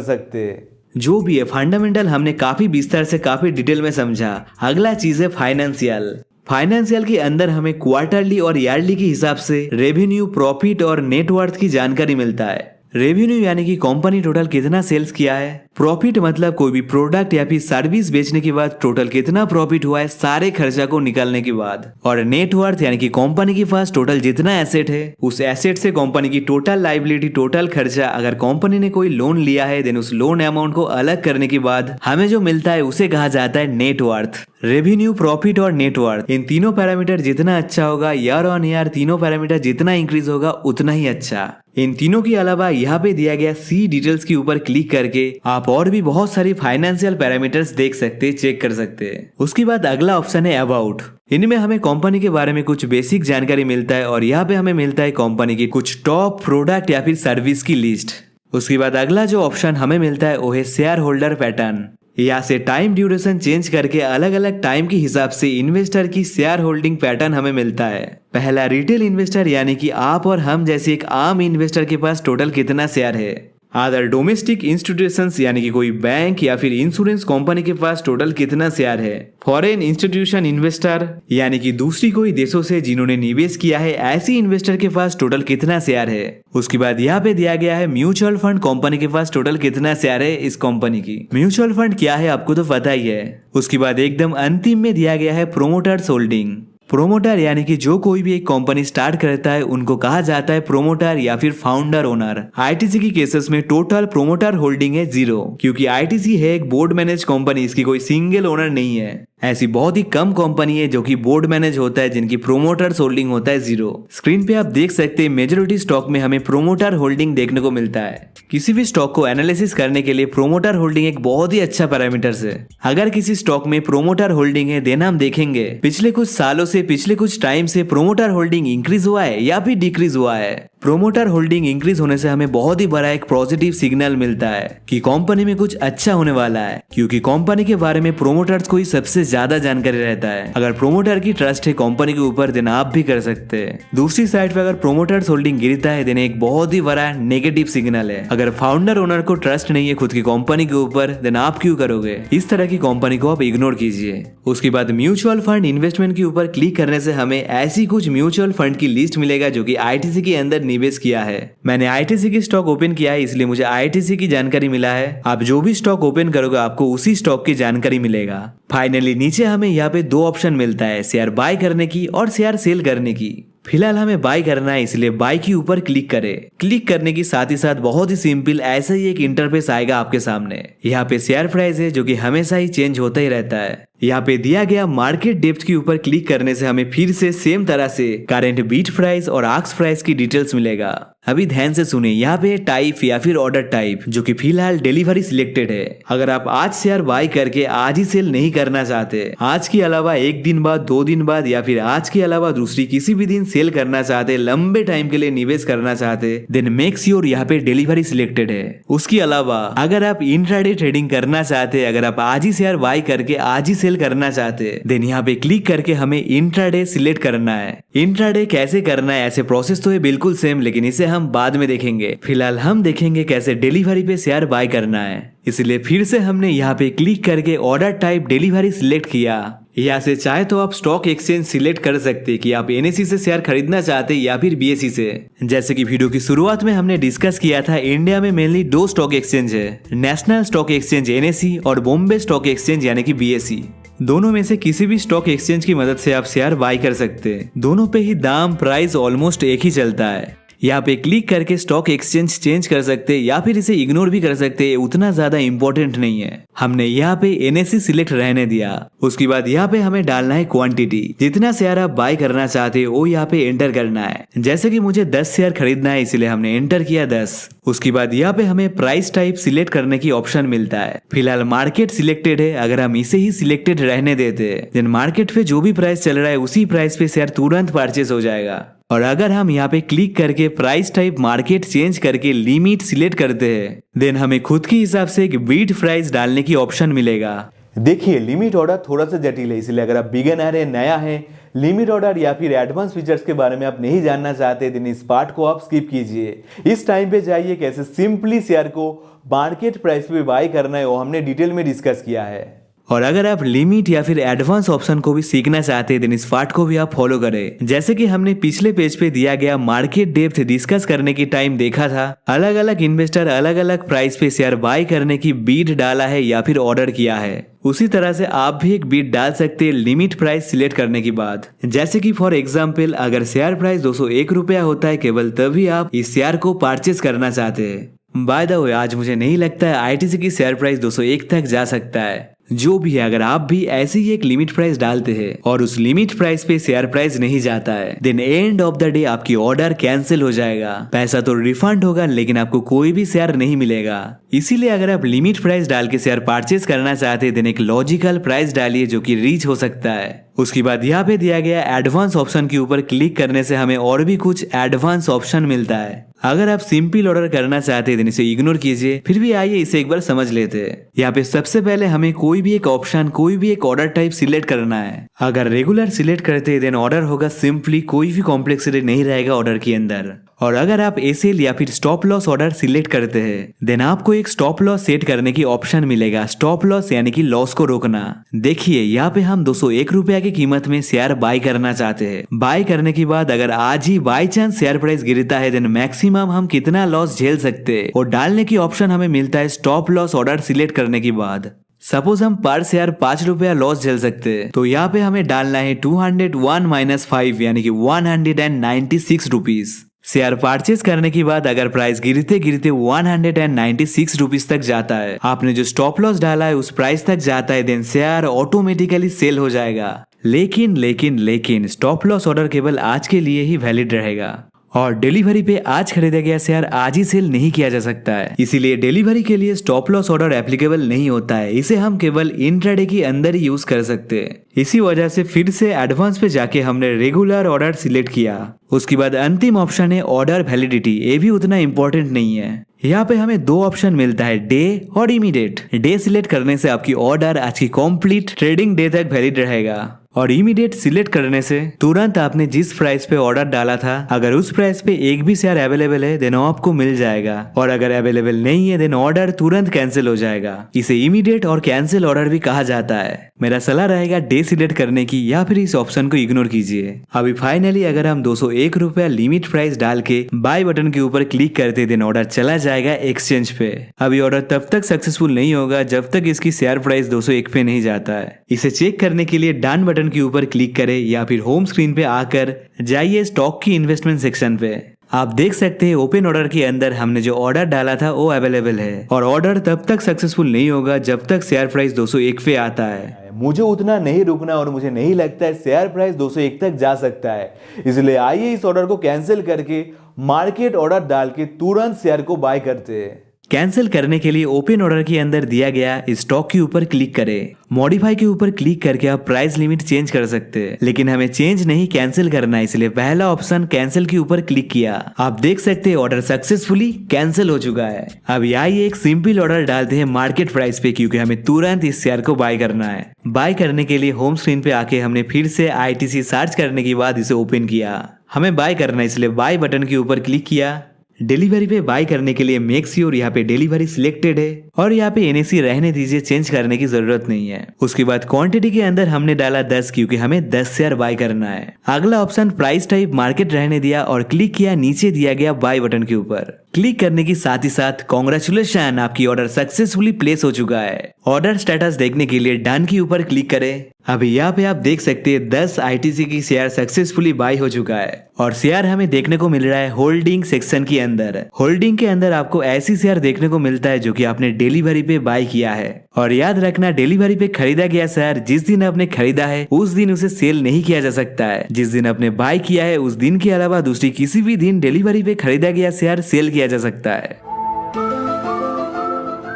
S1: सकते हैं।
S2: जो भी है फंडामेंटल हमने काफी विस्तार से काफी डिटेल में समझा। अगला चीज है फाइनेंशियल। फाइनेंशियल के अंदर हमें क्वार्टरली और ईयरली के हिसाब से रेवेन्यू, प्रॉफिट और नेटवर्थ की जानकारी मिलता है। रेवेन्यू यानी कि कंपनी टोटल कितना सेल्स किया है। प्रॉफिट मतलब कोई भी प्रोडक्ट या फिर सर्विस बेचने के बाद टोटल कितना प्रॉफिट हुआ है सारे खर्चा को निकालने के बाद। और नेटवर्थ यानी कि कंपनी के पास टोटल जितना एसेट है उस एसेट से कंपनी की टोटल लाइबिलिटी, टोटल खर्चा। अगर कंपनी ने कोई लोन लिया है देन उस लोन अमाउंट को अलग करने के बाद हमें जो मिलता है उसे कहा जाता है नेटवर्थ। रेवेन्यू, प्रॉफिट और नेटवर्थ इन तीनों पैरामीटर जितना अच्छा होगा ईयर ऑन ईयर तीनों पैरामीटर जितना इंक्रीज होगा उतना ही अच्छा। इन तीनों के अलावा यहाँ पे दिया गया सी डिटेल्स के ऊपर क्लिक करके आप और भी बहुत सारी फाइनेंशियल पैरामीटर्स देख सकते, चेक कर सकते हैं। उसके बाद अगला ऑप्शन है अबाउट। इनमें हमें कंपनी के बारे में कुछ बेसिक जानकारी मिलता है और यहाँ पे हमें मिलता है कंपनी की कुछ टॉप प्रोडक्ट या फिर सर्विस की लिस्ट। उसके बाद अगला जो ऑप्शन हमें मिलता है वो है शेयर होल्डर पैटर्न। यहाँ से टाइम ड्यूरेशन चेंज करके अलग अलग टाइम के हिसाब से इन्वेस्टर की शेयर होल्डिंग पैटर्न हमें मिलता है। पहला रिटेल इन्वेस्टर यानी कि आप और हम जैसे एक आम इन्वेस्टर के पास टोटल कितना शेयर है। अदर डोमेस्टिक इंस्टीट्यूशंस यानी कि कोई बैंक या फिर इंश्योरेंस कंपनी के पास टोटल कितना शेयर है। फॉरेन इंस्टीट्यूशन इन्वेस्टर यानी कि दूसरी कोई देशों से जिन्होंने निवेश किया है ऐसी इन्वेस्टर के पास टोटल कितना शेयर है। उसके बाद यहाँ पे दिया गया है म्यूचुअल फंड कंपनी के पास टोटल कितना शेयर है इस कंपनी की। म्यूचुअल फंड क्या है आपको तो पता ही है। उसके बाद एकदम अंतिम में दिया गया है प्रोमोटर्स होल्डिंग। प्रोमोटर यानी कि जो कोई भी एक कंपनी स्टार्ट करता है उनको कहा जाता है प्रोमोटर या फिर फाउंडर ओनर। आईटीसी की केसेस में टोटल प्रोमोटर होल्डिंग है 0 क्योंकि आईटीसी है एक बोर्ड मैनेज कंपनी, इसकी कोई सिंगल ओनर नहीं है। ऐसी बहुत ही कम कंपनी है जो कि बोर्ड मैनेज होता है जिनकी प्रोमोटर्स होल्डिंग होता है 0। स्क्रीन पे आप देख सकते हैं मेजॉरिटी स्टॉक में हमें प्रोमोटर होल्डिंग देखने को मिलता है। किसी भी स्टॉक को एनालिसिस करने के लिए प्रोमोटर होल्डिंग एक बहुत ही अच्छा पैरामीटर है। अगर किसी स्टॉक में प्रोमोटर होल्डिंग है देन हम देखेंगे पिछले कुछ सालों से, पिछले कुछ टाइम से प्रोमोटर होल्डिंग इंक्रीज हुआ है या फिर डिक्रीज हुआ है। प्रोमोटर होल्डिंग इंक्रीज होने से हमें बहुत ही बड़ा एक पॉजिटिव सिग्नल मिलता है कि कंपनी में कुछ अच्छा होने वाला है, क्योंकि कंपनी के बारे में प्रोमोटर्स को ही सबसे ज्यादा जानकारी रहता है। अगर प्रोमोटर की ट्रस्ट है कंपनी के ऊपर देन आप भी कर सकते हैं। दूसरी साइड पे अगर प्रोमोटर्स होल्डिंग गिरता है देन एक बहुत ही बड़ा नेगेटिव सिग्नल है। अगर फाउंडर ओनर को ट्रस्ट नहीं है खुद की कंपनी के ऊपर देन आप क्यों करोगे। इस तरह की कंपनी को आप इग्नोर कीजिए। उसके बाद म्यूचुअल फंड इन्वेस्टमेंट के ऊपर क्लिक करने से हमें ऐसी कुछ म्यूचुअल फंड की लिस्ट मिलेगा जो कि आईटीसी के अंदर निवेश किया है। मैंने आईटीसी की स्टॉक ओपन किया है, इसलिए मुझे आईटीसी की जानकारी मिला है। आप जो भी स्टॉक ओपन करोगे आपको उसी स्टॉक की जानकारी मिलेगा। फाइनली नीचे हमें यहाँ पे दो ऑप्शन मिलता है, शेयर बाय करने की और शेयर सेल करने की। फिलहाल हमें बाय करना है, इसलिए बाय के ऊपर क्लिक करें। क्लिक करने की साथ ही साथ बहुत ही सिंपल ऐसा ही एक इंटरफेस आएगा आपके सामने। यहाँ पे शेयर प्राइस है जो कि हमेशा ही चेंज होता ही रहता है। यहाँ पे दिया गया मार्केट डेप्थ के ऊपर क्लिक करने से हमें फिर से सेम तरह से करंट बीट प्राइस और आस्क प्राइस की डिटेल्स मिलेगा। अभी ध्यान से सुने, यहाँ पे टाइप या फिर ऑर्डर टाइप जो कि फिलहाल डिलीवरी सिलेक्टेड है। अगर आप आज शेयर बाय करके आज ही सेल नहीं करना चाहते, आज के अलावा एक दिन बाद, 2 दिन बाद या फिर आज के अलावा दूसरी किसी भी दिन सेल करना चाहते, लंबे टाइम के लिए निवेश करना चाहते, देन मेक श्योर यहाँ पे डिलीवरी सिलेक्टेड है। उसके अलावा अगर आप इंट्राडे ट्रेडिंग करना चाहते, अगर आप आज ही शेयर बाय करके आज ही सेल करना चाहते, देन यहाँ पे क्लिक करके हमें इंट्राडे सिलेक्ट करना है। इंट्राडे कैसे करना है, ऐसे प्रोसेस तो है बिल्कुल सेम, लेकिन इसे हम बाद में देखेंगे। फिलहाल हम देखेंगे कैसे डिलीवरी पे शेयर बाय करना है। इसलिए फिर से हमने यहाँ पे क्लिक करके ऑर्डर टाइप डिलीवरी सिलेक्ट किया। यहाँ से चाहे तो आप स्टॉक एक्सचेंज सिलेक्ट कर सकते कि आप एनएससी से शेयर खरीदना चाहते या फिर बीएसई से। जैसे कि वीडियो की शुरुआत में हमने डिस्कस किया था, इंडिया में मेनली 2 स्टॉक एक्सचेंज है, नेशनल स्टॉक एक्सचेंज एनएसई और बॉम्बे स्टॉक एक्सचेंज यानी कि बीएसई। दोनों में से किसी भी स्टॉक एक्सचेंज की मदद से आप शेयर बाय कर सकते हैं। दोनों पे ही दाम प्राइस ऑलमोस्ट एक ही चलता है। यहाँ पे क्लिक करके स्टॉक एक्सचेंज चेंज कर सकते हैं या फिर इसे इग्नोर भी कर सकते हैं, उतना ज्यादा इंपॉर्टेंट नहीं है। हमने यहाँ पे एनएससी सिलेक्ट रहने दिया। उसके बाद यहाँ पे हमें डालना है क्वांटिटी, जितना शेयर आप बाय करना चाहते हो वो यहाँ पे एंटर करना है। जैसे कि मुझे 10 शेयर खरीदना है, इसलिए हमने एंटर किया 10। उसके बाद यहाँ पे हमें प्राइस टाइप सिलेक्ट करने की ऑप्शन मिलता है। फिलहाल मार्केट सिलेक्टेड है, अगर हम इसे ही सिलेक्टेड रहने देते देन मार्केट पे जो भी प्राइस चल रहा है उसी प्राइस पे शेयर तुरंत परचेस हो जाएगा। और अगर हम यहाँ पे क्लिक करके प्राइस टाइप मार्केट चेंज करके लिमिट सिलेक्ट करते हैं, देन हमें खुद के हिसाब से एक बीट प्राइस डालने की ऑप्शन मिलेगा।
S1: देखिए लिमिट ऑर्डर थोड़ा सा जटिल है, इसलिए अगर आप बिगिनर है, नया है, लिमिट ऑर्डर या फिर एडवांस फीचर्स के बारे में आप नहीं जानना चाहते, देन इस पार्ट को आप स्किप कीजिए। इस टाइम पे जाइए कैसे सिंपली शेयर को मार्केट प्राइस पे बाय करना है वो हमने डिटेल में डिस्कस किया है।
S2: और अगर आप लिमिट या फिर एडवांस ऑप्शन को भी सीखना चाहते हैं, देन इस पार्ट को भी आप फॉलो करें। जैसे कि हमने पिछले पेज पे दिया गया मार्केट डेप्थ डिस्कस करने की टाइम देखा था, अलग अलग इन्वेस्टर अलग अलग प्राइस पे शेयर बाय करने की बीट डाला है या फिर ऑर्डर किया है। उसी तरह से आप भी एक बीट डाल सकते हैं लिमिट प्राइस सिलेक्ट करने के बाद। जैसे कि फॉर एग्जाम्पल अगर शेयर प्राइस 201 रुपया होता है, केवल तभी आप इस शेयर को परचेस करना चाहते हैं। बाय द वे आज मुझे नहीं लगता है आईटीसी की शेयर प्राइस 201 तक जा सकता है। जो भी है, अगर आप भी ऐसे ही एक लिमिट प्राइस डालते हैं और उस लिमिट प्राइस पे शेयर प्राइस नहीं जाता है, then end of the day आपकी ऑर्डर कैंसिल हो जाएगा। पैसा तो रिफंड होगा लेकिन आपको कोई भी शेयर नहीं मिलेगा। इसीलिए अगर आप लिमिट प्राइस डाल के शेयर परचेज करना चाहते हैं, देन एक लॉजिकल प्राइस डालिए जो कि रीच हो सकता है। उसके बाद यहाँ पे दिया गया एडवांस ऑप्शन के ऊपर क्लिक करने से हमें और भी कुछ एडवांस ऑप्शन मिलता है। अगर आप सिंपल ऑर्डर करना चाहते हैं देन इसे इग्नोर कीजिए, फिर भी आइए इसे एक बार समझ लेते हैं। यहाँ पे सबसे पहले हमें कोई भी एक ऑप्शन, कोई भी एक ऑर्डर टाइप सिलेक्ट करना है। अगर रेगुलर सिलेक्ट करते हैं देन ऑर्डर होगा सिंपली, कोई भी कॉम्प्लेक्सिटी नहीं रहेगा ऑर्डर के अंदर। और अगर आप एसेल या फिर स्टॉप लॉस ऑर्डर सिलेक्ट करते हैं देन आपको एक स्टॉप लॉस सेट करने की ऑप्शन मिलेगा। स्टॉप लॉस यानी कि लॉस को रोकना। देखिए यहाँ पे हम 201 रुपया की कीमत में शेयर बाय करना चाहते हैं। बाय करने के बाद अगर आज ही बाय चांस शेयर प्राइस गिरता है देन मैक्सिमम हम कितना लॉस झेल सकते हैं और डालने की ऑप्शन हमें मिलता है स्टॉप लॉस ऑर्डर सिलेक्ट करने के बाद। सपोज हम पर शेयर 5 रुपया लॉस झेल सकते हैं, तो यहाँ पे हमें डालना है 201 - 5 यानी कि 196 रुपीज। शेयर परचेज करने के बाद अगर प्राइस गिरते गिरते 196 रुपीज तक जाता है, आपने जो स्टॉप लॉस डाला है उस प्राइस तक जाता है, देन शेयर ऑटोमेटिकली सेल हो जाएगा। लेकिन स्टॉप लॉस ऑर्डर केवल आज के लिए ही वैलिड रहेगा और डिलीवरी पे आज खरीदा गया शेयर आज ही सेल नहीं किया जा सकता है। इसीलिए डिलीवरी के लिए स्टॉप लॉस ऑर्डर एप्लीकेबल नहीं होता है। इसे हम केवल इंट्राडे के अंदर ही यूज कर सकते हैं। इसी वजह से फिर से एडवांस पे जाके हमने रेगुलर ऑर्डर सिलेक्ट किया। उसके बाद अंतिम ऑप्शन है ऑर्डर वैलिडिटी। ये भी उतना इम्पोर्टेंट नहीं है। यहाँ पे हमें 2 ऑप्शन मिलता है, डे और इमीडिएट। डे सिलेक्ट करने से आपकी ऑर्डर आज की कंप्लीट ट्रेडिंग डे तक वैलिड रहेगा और इमीडिएट सिलेक्ट करने से तुरंत आपने जिस प्राइस पे ऑर्डर डाला था अगर उस प्राइस पे एक भी शेयर अवेलेबल है देन आपको मिल जाएगा, और अगर अवेलेबल नहीं है देन ऑर्डर तुरंत कैंसिल हो जाएगा। इसे इमीडिएट और कैंसिल ऑर्डर भी कहा जाता है। मेरा सलाह रहेगा डे सिलेक्ट करने की या फिर इस ऑप्शन को इग्नोर कीजिए। अभी फाइनली अगर हम 201 रुपया लिमिट प्राइस डाल के बाय बटन के ऊपर क्लिक करते देन ऑर्डर चला जाएगा एक्सचेंज पे। अभी ऑर्डर तब तक सक्सेसफुल नहीं होगा जब तक इसकी शेयर प्राइस 201 पे नहीं जाता है। इसे चेक करने के लिए डन बटन के ऊपर क्लिक करें या फिर होम स्क्रीन पे आकर जाइए स्टॉक की इन्वेस्टमेंट सेक्शन पे। आप देख सकते हैं ओपन ऑर्डर के अंदर हमने जो ऑर्डर डाला था वो अवेलेबल है, और ऑर्डर तब तक सक्सेसफुल नहीं होगा जब तक शेयर प्राइस 201 पे आता है।
S1: मुझे उतना नहीं रुकना और मुझे नहीं लगता है शेयर प्राइस 201 तक जा सकता है, इसलिए आइए इस ऑर्डर को कैंसिल करके मार्केट ऑर्डर डाल के तुरंत शेयर को बाय करते हैं।
S2: कैंसिल करने के लिए ओपन ऑर्डर के अंदर दिया गया स्टॉक के ऊपर क्लिक करें। मॉडिफाई के ऊपर क्लिक करके आप प्राइस लिमिट चेंज कर सकते हैं, लेकिन हमें चेंज नहीं कैंसिल करना है, इसलिए पहला ऑप्शन कैंसिल के ऊपर क्लिक किया। आप देख सकते हैं ऑर्डर सक्सेसफुली कैंसिल हो चुका है। अब आइए एक सिंपल ऑर्डर डालते हैं मार्केट प्राइस पे, क्योंकि हमें तुरंत इस शेयर को बाय करना है। बाय करने के लिए होम स्क्रीन पे आके हमने फिर से ITC सर्च करने के बाद इसे ओपन किया। हमें बाय करना है इसलिए बाय बटन के ऊपर क्लिक किया। डिलीवरी पे बाय करने के लिए मेक श्योर यहाँ पे डिलीवरी सिलेक्टेड है, और यहाँ पे NSE रहने दीजिए, चेंज करने की जरूरत नहीं है। उसके बाद क्वांटिटी के अंदर हमने डाला 10, क्योंकि हमें 10 शेयर बाय करना है। अगला ऑप्शन प्राइस टाइप मार्केट रहने दिया और क्लिक किया नीचे दिया गया बाय बटन के ऊपर। क्लिक करने के साथ ही साथ कॉन्ग्रेचुलेशन, आपकी ऑर्डर सक्सेसफुली प्लेस हो चुका है। ऑर्डर स्टेटस देखने के लिए डन के ऊपर क्लिक करें। अभी यहाँ पे आप देख सकते हैं 10 ITC की शेयर सक्सेसफुली बाय हो चुका है, और शेयर हमें देखने को मिल रहा है होल्डिंग सेक्शन के अंदर। होल्डिंग के अंदर आपको ऐसी शेयर देखने को मिलता है जो कि आपने डिलीवरी पे बाय किया है, और याद रखना डिलीवरी पे खरीदा गया शेयर जिस दिन आपने खरीदा है उस दिन उसे सेल नहीं किया जा सकता है। जिस दिन आपने बाय किया है उस दिन के अलावा दूसरी किसी भी दिन डिलीवरी पे खरीदा गया शेयर सेल किया जा सकता है।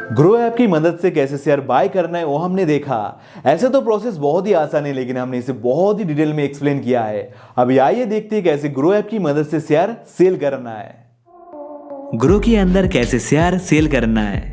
S1: ग्रो ऐप की मदद से कैसे शेयर बाय करना है वो हमने देखा। ऐसे तो प्रोसेस बहुत ही आसान है, लेकिन हमने इसे बहुत ही डिटेल में एक्सप्लेन किया है। अभी आइए देखते हैं कैसे ग्रो ऐप की मदद से शेयर सेल करना है।
S2: ग्रो के अंदर कैसे शेयर सेल करना है।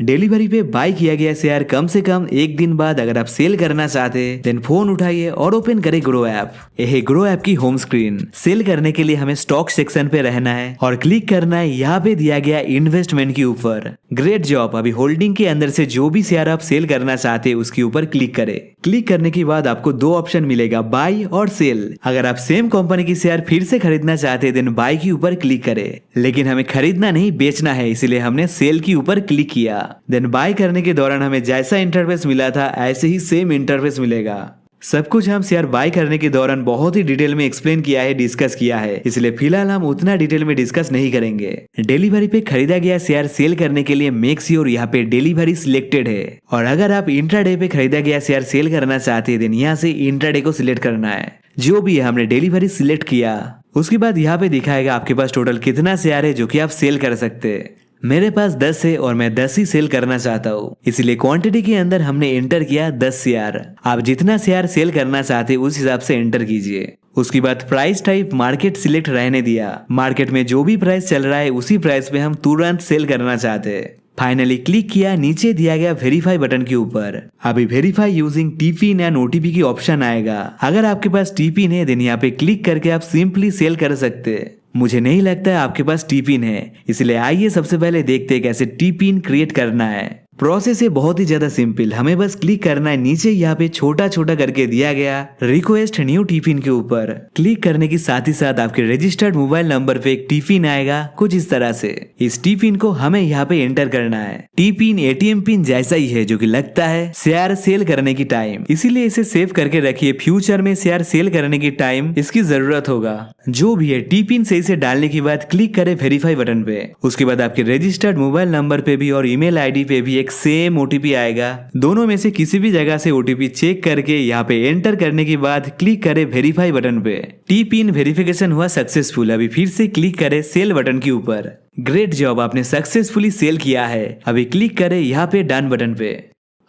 S2: डिलीवरी पे बाय किया गया शेयर कम से कम एक दिन बाद अगर आप सेल करना चाहते हैं देन फोन उठाइए और ओपन करें ग्रो ऐप। यह ग्रो ऐप की होम स्क्रीन। सेल करने के लिए हमें स्टॉक सेक्शन पे रहना है और क्लिक करना है यहाँ पे दिया गया इन्वेस्टमेंट के ऊपर। Great job. अभी होल्डिंग के अंदर से जो भी शेयर आप सेल करना चाहते हैं उसके ऊपर क्लिक करें। क्लिक करने के बाद आपको दो ऑप्शन मिलेगा, बाय और सेल। अगर आप सेम कंपनी की शेयर फिर से खरीदना चाहते हैं देन बाय के ऊपर क्लिक करें, लेकिन हमें खरीदना नहीं बेचना है इसलिए हमने सेल के ऊपर क्लिक किया। देन बाय करने के दौरान हमें जैसा इंटरफेस मिला था ऐसे ही सेम इंटरफेस मिलेगा। सब कुछ हम शेयर बाय करने के दौरान बहुत ही डिटेल में एक्सप्लेन किया है, डिस्कस किया है, इसलिए फिलहाल हम उतना डिटेल में डिस्कस नहीं करेंगे। डिलीवरी पे खरीदा गया शेयर सेल करने के लिए मेक श्योर यहाँ पे डिलीवरी सिलेक्टेड है, और अगर आप इंट्राडे पे खरीदा गया शेयर सेल करना चाहते हैं देन यहाँ से इंट्राडे को सिलेक्ट करना है। जो भी है हमने डिलीवरी सिलेक्ट किया। उसके बाद यहाँ पे दिखाएगा आपके पास टोटल कितना शेयर है जो कि आप सेल कर सकते हैं। मेरे पास 10 है और मैं 10 ही सेल करना चाहता हूँ, इसलिए क्वांटिटी के अंदर हमने एंटर किया 10 शेयर। आप जितना शेयर सेल करना चाहते उस हिसाब से एंटर कीजिए। उसके बाद प्राइस टाइप मार्केट सिलेक्ट रहने दिया। मार्केट में जो भी प्राइस चल रहा है उसी प्राइस पे हम तुरंत सेल करना चाहते हैं। फाइनली क्लिक किया नीचे दिया गया वेरीफाई बटन के ऊपर। अभी verify using TPIN and OTP की ऑप्शन आएगा। अगर आपके पास टीपिन है देन यहाँ पे क्लिक करके आप सिंपली सेल कर सकते हैं। मुझे नहीं लगता है आपके पास टीपिन है, इसलिए आइए सबसे पहले देखते हैं कैसे टीपिन क्रिएट करना है। प्रोसेस है बहुत ही ज्यादा सिंपल। हमें बस क्लिक करना है नीचे यहाँ पे छोटा छोटा करके दिया गया रिक्वेस्ट न्यू टीपिन के ऊपर। क्लिक करने के साथ ही साथ आपके रजिस्टर्ड मोबाइल नंबर पे एक टीपिन आएगा कुछ इस तरह से। इस टीपिन को हमें यहाँ पे एंटर करना है। टीपिन ATM पिन जैसा ही है जो कि लगता है शेयर सेल करने की टाइम, इसीलिए इसे सेव करके रखिए। फ्यूचर में शेयर सेल करने की टाइम इसकी जरूरत होगा। जो भी है टीपिन सही से डालने के बाद क्लिक करें वेरीफाई बटन पे। उसके बाद आपके रजिस्टर्ड मोबाइल नंबर पे भी और ईमेल ID पे भी एक सेम OTP आएगा। दोनों में से किसी भी जगह से OTP चेक करके यहाँ पे एंटर करने के बाद क्लिक करें वेरीफाई बटन पे। टीपिन वेरिफिकेशन हुआ सक्सेसफुल। अभी फिर से क्लिक करें सेल बटन के ऊपर। ग्रेट जॉब, आपने सक्सेसफुली सेल किया है। अभी क्लिक करें यहाँ पे डन बटन पे।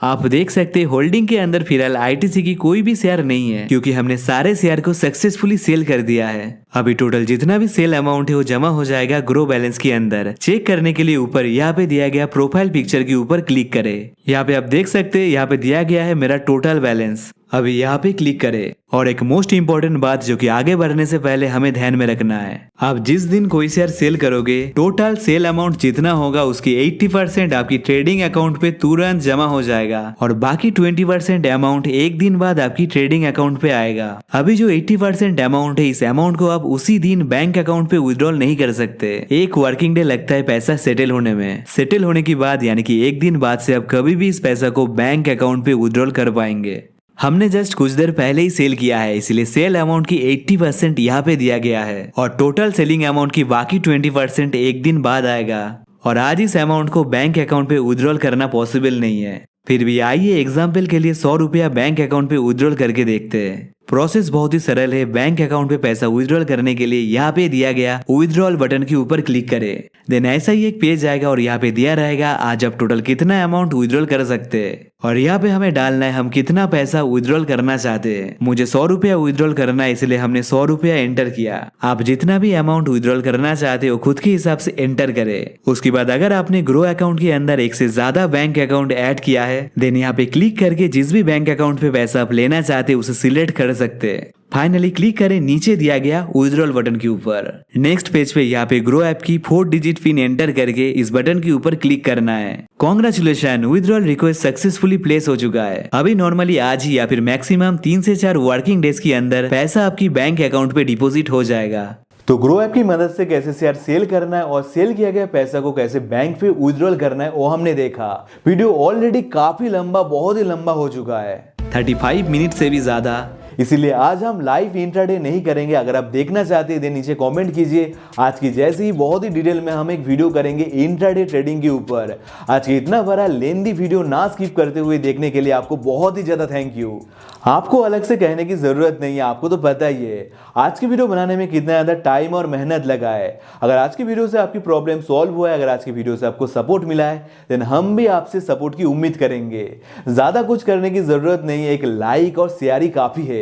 S2: आप देख सकते हैं होल्डिंग के अंदर फिलहाल ITC की कोई भी शेयर नहीं है, क्योंकि हमने सारे शेयर को सक्सेसफुली सेल कर दिया है। अभी टोटल जितना भी सेल अमाउंट है वो जमा हो जाएगा ग्रो बैलेंस के अंदर। चेक करने के लिए ऊपर यहाँ पे दिया गया प्रोफाइल पिक्चर के ऊपर क्लिक करें। यहाँ पे आप देख सकते हैं यहाँ पे दिया गया है मेरा टोटल बैलेंस। अभी यहाँ पे क्लिक करें। और एक मोस्ट इंपॉर्टेंट बात जो कि आगे बढ़ने से पहले हमें ध्यान में रखना है, आप जिस दिन कोई शेयर सेल करोगे टोटल सेल अमाउंट जितना होगा उसकी 80% आपकी ट्रेडिंग अकाउंट पे तुरंत जमा हो जाएगा और बाकी 20% अमाउंट एक दिन बाद आपकी ट्रेडिंग अकाउंट पे आएगा। अभी जो 80% अमाउंट है, इस अमाउंट को आप उसी दिन बैंक अकाउंट पे विड्रॉल नहीं कर सकते। एक वर्किंग डे लगता है पैसा सेटल होने में। सेटल होने के बाद यानी कि एक दिन बाद से आप कभी भी इस पैसा को बैंक अकाउंट पे विड्रॉल कर पाएंगे। हमने जस्ट कुछ देर पहले ही सेल किया है, इसलिए सेल अमाउंट की 80% यहाँ पे दिया गया है और टोटल सेलिंग अमाउंट की बाकी 20% एक दिन बाद आएगा। और आज इस अमाउंट को बैंक अकाउंट पे विड्रॉल करना पॉसिबल नहीं है। फिर भी आइए एग्जाम्पल के लिए 100 रुपया बैंक अकाउंट पे विड्रॉल करके देखते हैं। प्रोसेस बहुत ही सरल है। बैंक अकाउंट पे पैसा विड्रॉल करने के लिए यहाँ पे दिया गया विड्रॉल बटन के ऊपर क्लिक करें। देन ऐसा ही एक पेज आएगा और यहाँ पे दिया रहेगा आज आप टोटल कितना अमाउंट विड्रॉल कर सकते हैं और यहाँ पे हमें डालना है हम कितना पैसा विड्रॉल करना चाहते हैं। मुझे 100 रुपया विड्रॉल करना है, इसलिए हमने 100 रुपया एंटर किया। आप जितना भी अमाउंट विड्रॉल करना चाहते हो खुद के हिसाब से एंटर करें। उसके बाद अगर आपने ग्रो अकाउंट के अंदर एक से ज्यादा बैंक अकाउंट ऐड किया है देन यहाँ पे क्लिक करके जिस भी बैंक अकाउंट पे पैसा आप लेना चाहते उसे सिलेक्ट कर सकते हैं। फाइनली क्लिक करें नीचे दिया गया विड्रॉल बटन के ऊपर। नेक्स्ट पेज पे यहाँ पे ग्रो ऐप की 4 डिजिट पिन एंटर करके इस बटन के ऊपर क्लिक करना है। Congratulation, withdrawal request successfully place हो चुका है। अभी नॉर्मली आज ही या फिर मैक्सिमम 3 से 4 वर्किंग डेज के अंदर पैसा आपकी बैंक अकाउंट पे डिपॉजिट हो जाएगा।
S1: तो ग्रो ऐप की मदद से कैसे शेयर सेल करना है और सेल किया गया पैसा को कैसे बैंक पे विड्रॉल करना है वो हमने देखा। वीडियो ऑलरेडी काफी लंबा, बहुत ही लंबा हो चुका है,
S2: 35 मिनट से भी ज्यादा।
S1: इसीलिए आज हम लाइव इंट्राडे नहीं करेंगे। अगर आप देखना चाहते हैं देन नीचे कमेंट कीजिए। आज की जैसे ही बहुत ही डिटेल में हम एक वीडियो करेंगे इंट्राडे ट्रेडिंग के ऊपर। आज की इतना बड़ा लेंदी वीडियो ना स्किप करते हुए देखने के लिए आपको बहुत ही ज्यादा थैंक यू। आपको अलग से कहने की जरूरत नहीं है, आपको तो पता ही है आज की वीडियो बनाने में कितना ज्यादा टाइम और मेहनत लगा है। अगर आज की वीडियो से आपकी प्रॉब्लम सॉल्व हुआ है, अगर आज की वीडियो से आपको सपोर्ट मिला है देन हम भी आपसे सपोर्ट की उम्मीद करेंगे। ज्यादा कुछ करने की जरूरत नहीं है, एक लाइक और शेयर ही काफी है।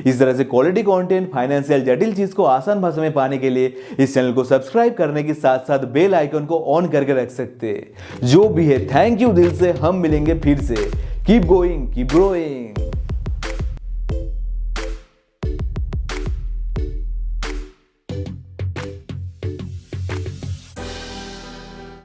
S1: इस तरह से क्वालिटी कंटेंट, फाइनेंशियल जटिल चीज को आसान भाषा में पाने के लिए इस चैनल को सब्सक्राइब करने के साथ साथ बेल आइकन को ऑन करके रख सकते हैं। जो भी है थैंक यू दिल से। हम मिलेंगे फिर से। Keep going, keep growing.